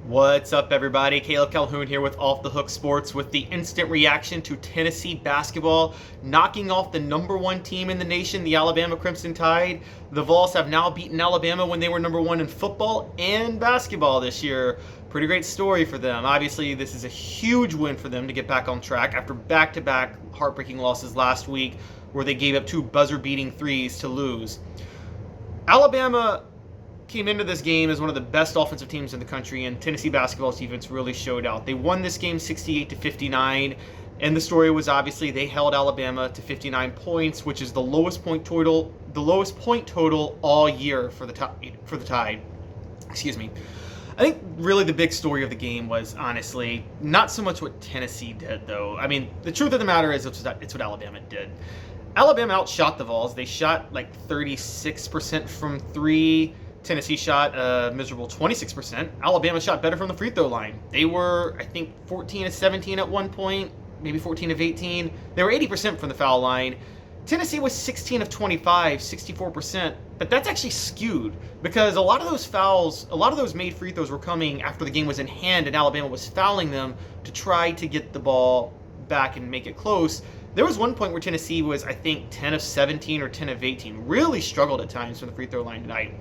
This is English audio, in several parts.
What's up, everybody? Caleb Calhoun here with Off the Hook Sports with the instant reaction to Tennessee basketball knocking off the #1 team in the nation, the Alabama Crimson Tide. The Vols have now beaten Alabama when they were #1 in football and basketball this year. Pretty great story for them. Obviously, this is a huge win for them to get back on track after back-to-back heartbreaking losses last week where they gave up 2 buzzer-beating threes to lose. Alabama came into this game as one of the best offensive teams in the country, and Tennessee basketball's defense really showed out. They won this game 68-59, and the story was obviously they held Alabama to 59 points, which is the lowest point total all year for the Tide. Excuse me. I think really the big story of the game was honestly not so much what Tennessee did, though. I mean, the truth of the matter is it's what Alabama did. Alabama outshot the Vols. They shot like 36% from 3. Tennessee shot a miserable 26%. Alabama shot better from the free throw line. They were, I think, 14 of 17 at one point, maybe 14 of 18. They were 80% from the foul line. Tennessee was 16 of 25, 64%, but that's actually skewed because a lot of those made free throws were coming after the game was in hand and Alabama was fouling them to try to get the ball back and make it close. There was one point where Tennessee was, I think, 10 of 17 or 10 of 18. Really struggled at times from the free throw line tonight.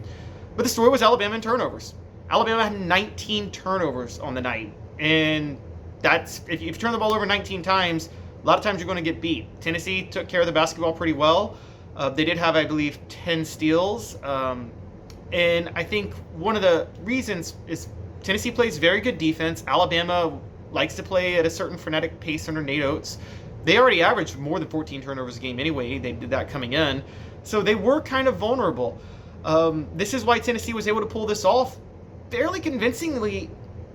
But the story was Alabama and turnovers. Alabama had 19 turnovers on the night. And that's, if you turn the ball over 19 times, a lot of times you're going to get beat. Tennessee took care of the basketball pretty well. They did have, I believe, 10 steals. And I think one of the reasons is Tennessee plays very good defense. Alabama likes to play at a certain frenetic pace under Nate Oates. They already averaged more than 14 turnovers a game anyway. They did that coming in. So they were kind of vulnerable. This is why Tennessee was able to pull this off fairly convincingly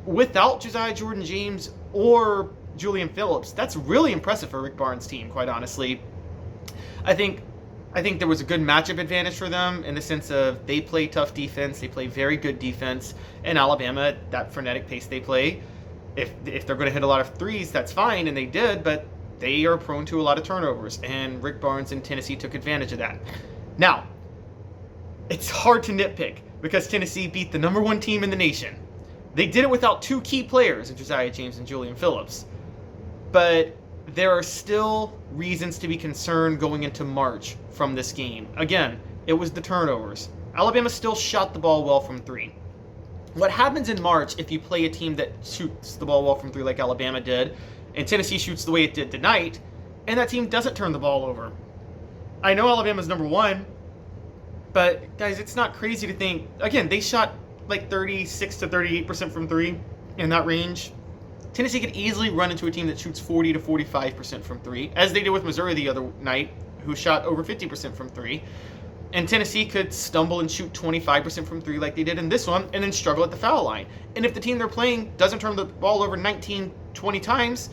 without Josiah Jordan-James or Julian Phillips. That's really impressive for Rick Barnes' team, quite honestly. I think there was a good matchup advantage for them in the sense of they play tough defense, they play very good defense, and Alabama, that frenetic pace they play, if they're going to hit a lot of threes, that's fine, and they did, but they are prone to a lot of turnovers, and Rick Barnes and Tennessee took advantage of that. Now, it's hard to nitpick because Tennessee beat the #1 team in the nation. They did it without 2 key players in Josiah James and Julian Phillips. But there are still reasons to be concerned going into March from this game. Again, it was the turnovers. Alabama still shot the ball well from 3. What happens in March if you play a team that shoots the ball well from 3 like Alabama did, and Tennessee shoots the way it did tonight, and that team doesn't turn the ball over? I know Alabama's #1, but guys, it's not crazy to think, again, they shot like 36 to 38% from 3 in that range. Tennessee could easily run into a team that shoots 40 to 45% from 3, as they did with Missouri the other night, who shot over 50% from 3. And Tennessee could stumble and shoot 25% from 3 like they did in this one, and then struggle at the foul line. And if the team they're playing doesn't turn the ball over 19, 20 times,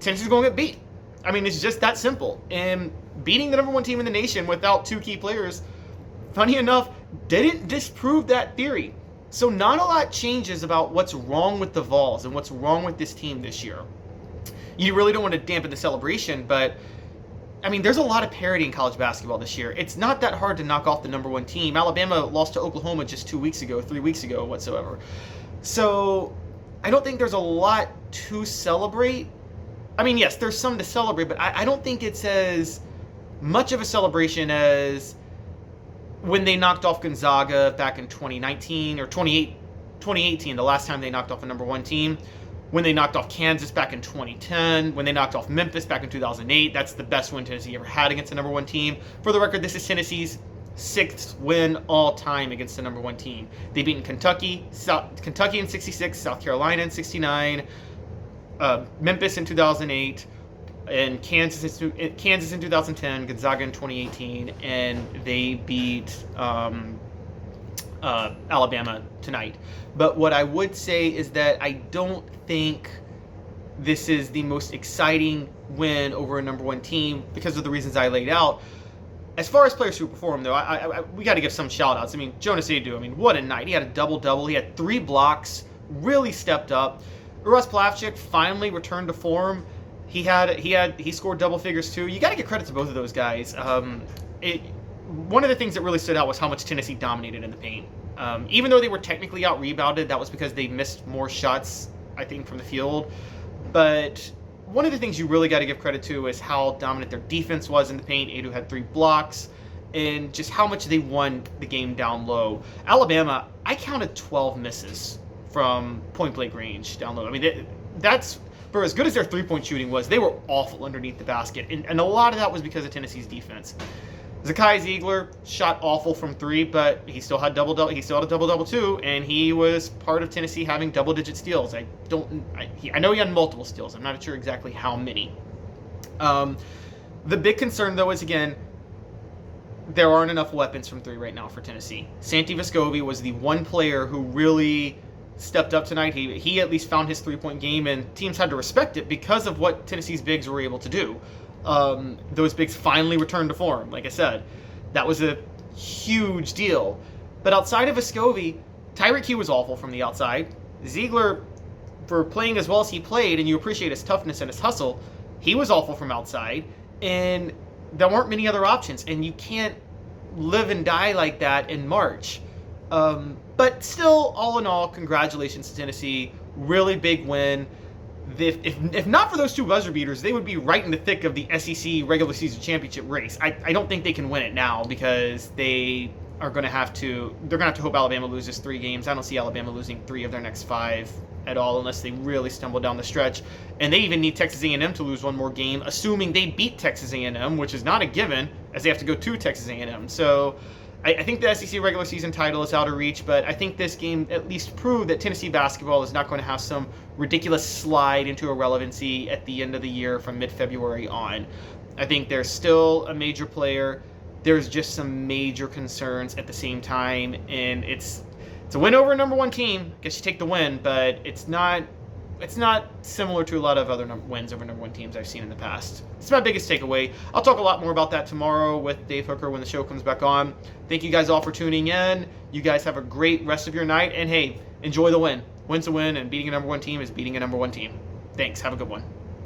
Tennessee's going to get beat. I mean, it's just that simple. And beating the #1 team in the nation without 2 key players, funny enough, didn't disprove that theory. So not a lot changes about what's wrong with the Vols and what's wrong with this team this year. You really don't want to dampen the celebration, but I mean, there's a lot of parity in college basketball this year. It's not that hard to knock off the #1 team. Alabama lost to Oklahoma just 3 weeks ago whatsoever. So I don't think there's a lot to celebrate. I mean, yes, there's some to celebrate, but I don't think it's as much of a celebration as when they knocked off Gonzaga back in 2019 or 2018, the last time they knocked off a #1 team, when they knocked off Kansas back in 2010, when they knocked off Memphis back in 2008. That's the best win Tennessee ever had against a #1 team. For the record, this is Tennessee's 6th win all time against the #1 team. They've beaten Kentucky in 66, South Carolina in 69, Memphis in 2008, and Kansas in 2010, Gonzaga in 2018, and they beat Alabama tonight. But what I would say is that I don't think this is the most exciting win over a #1 team because of the reasons I laid out. As far as players who perform, though, we got to give some shout-outs. I mean, Jonas Aidoo, I mean, what a night. He had a double-double. He had 3 blocks, really stepped up. Uros Plavsic finally returned to form. He scored double figures too. You got to give credit to both of those guys. One of the things that really stood out was how much Tennessee dominated in the paint. Even though they were technically out-rebounded, that was because they missed more shots, I think, from the field. But one of the things you really got to give credit to is how dominant their defense was in the paint. Adu had 3 blocks, and just how much they won the game down low. Alabama, I counted 12 misses from point-blank range down low. I mean, that's, for as good as their three-point shooting was, they were awful underneath the basket, and a lot of that was because of Tennessee's defense. Zakai Ziegler shot awful from 3, but he still had double-double. He still had a double-double too, and he was part of Tennessee having double-digit steals. I know he had multiple steals. I'm not sure exactly how many. The big concern, though, is, again, there aren't enough weapons from 3 right now for Tennessee. Santi Vescovi was the one player who really stepped up tonight. He at least found his three-point game, and teams had to respect it because of what Tennessee's bigs were able to do. Those bigs finally returned to form. Like I said, that was a huge deal. But outside of Vescovi, Tyreek Hill was awful from the outside. Ziegler, for playing as well as he played, and you appreciate his toughness and his hustle, he was awful from outside. And there weren't many other options, and you can't live and die like that in March. But still, all in all, congratulations to Tennessee. Really big win. If not for those 2 buzzer beaters, they would be right in the thick of the SEC regular season championship race. I don't think they can win it now because they're going to have to hope Alabama loses 3 games. I don't see Alabama losing 3 of their next 5 at all unless they really stumble down the stretch. And they even need Texas A&M to lose 1 more game, assuming they beat Texas A&M, which is not a given, as they have to go to Texas A&M. So I think the SEC regular season title is out of reach, but I think this game at least proved that Tennessee basketball is not going to have some ridiculous slide into irrelevancy at the end of the year from mid-February on. I think they're still a major player. There's just some major concerns at the same time, and it's a win over a number 1 team. I guess you take the win, but it's not similar to a lot of other wins over number 1 teams I've seen in the past. It's my biggest takeaway. I'll talk a lot more about that tomorrow with Dave Hooker when the show comes back on. Thank you guys all for tuning in. You guys have a great rest of your night, and hey, enjoy the win. Win's a win, and beating a number 1 team is beating a number 1 team. Thanks. Have a good one.